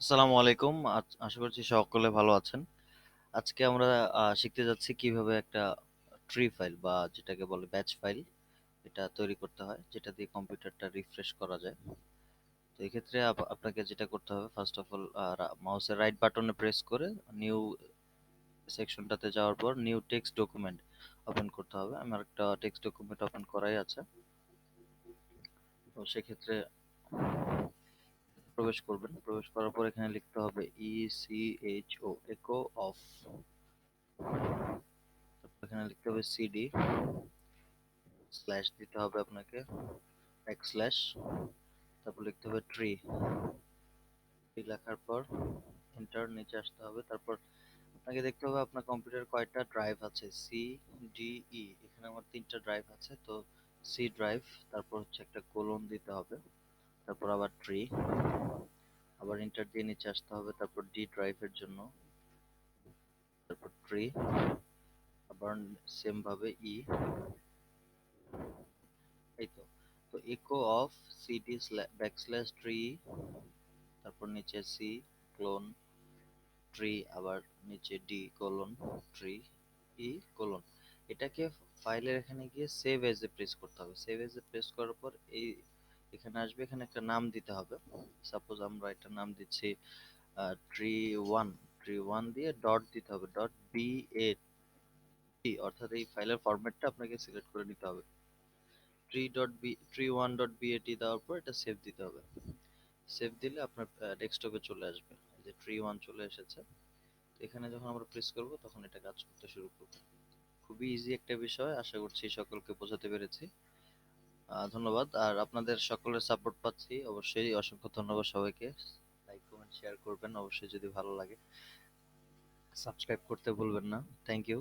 আসসালামু আলাইকুম। আশা করছি সকলে ভালো আছেন। আজকে আমরা শিখতে যাচ্ছি কিভাবে একটা ট্রি ফাইল বা যেটাকে বলে ব্যাচ ফাইল এটা তৈরি করতে হয়, যেটা দিয়ে কম্পিউটারটা রিফ্রেশ করা যায়। তো এক্ষেত্রে আপনাকে যেটা করতে হবে, ফার্স্ট অফ অল মাউসের রাইট বাটনে প্রেস করে নিউ সেকশনটাতে যাওয়ার পর নিউ টেক্সট ডকুমেন্ট ওপেন করতে হবে। আমার একটা টেক্সট ডকুমেন্ট ওপেন করাই আছে। তো সেক্ষেত্রে প্রবেশ করবেন। প্রবেশ করার পর এখানে লিখতে হবে ECHO একো অফ। তারপর এখানে লিখতে হবে সিডি স্ল্যাশ দিতে হবে আপনাকে, ব্যাক স্ল্যাশ, তারপর লিখতে হবে ট্রি। ট্রি লেখার পর এন্টার, নিচে আসতে হবে। তারপর আপনাকে দেখতে হবে আপনার কম্পিউটার কয়টা ড্রাইভ আছে, সি ডি ই। এখানে আমার 3টা ড্রাইভ আছে, তো সি ড্রাইভ, তারপর হচ্ছে একটা কোলন দিতে হবে, তারপর আবার ট্রি, আবার এন্টার দিয়ে নিচে আসতে হবে। তারপর ডি ড্রাইভের জন্য, তারপর ট্রি, আবার সেম ভাবে ই। এই তো। তো echo off CD backslash tree, তারপর নিচে সি ক্লোন ট্রি, আবার নিচে D colon tree E colon. এটাকে ফাইলের এখানে গিয়ে সেভ এজ এ প্রেস করতে হবে। সেভ এজ এ প্রেস করার পর এই এখানে আসবে, এখানে একটা নাম দিতে হবে। সাপোজ আমরা একটা নাম দিচ্ছি ট্রি ওয়ান। ট্রি ওয়ান দিয়ে ডট দিতে হবে, ডট বি এ টি, অর্থাৎ এই ফাইলের ফরম্যাটটা আপনাকে সিলেক্ট করে নিতে হবে। ট্রি ওয়ান ডট বিএটি দেওয়ার পর এটা সেভ দিতে হবে। সেভ দিলে আপনার ডেস্কটপে চলে আসবে, এই যে ট্রি ওয়ান চলে এসেছে। তো এখানে যখন আমরা প্রেস করব তখন এটা কাজ করতে শুরু করবে। খুবই ইজি একটা বিষয়, আশা করছি সকলকে বোঝাতে পেরেছি। ধন্যবাদ। আর আপনাদের সকলের সাপোর্ট পাচ্ছি, অবশ্যই অসংখ্য ধন্যবাদ সবাইকে। লাইক কমেন্ট শেয়ার করবেন অবশ্যই যদি ভালো লাগে। সাবস্ক্রাইব করতে ভুলবেন না। Thank you.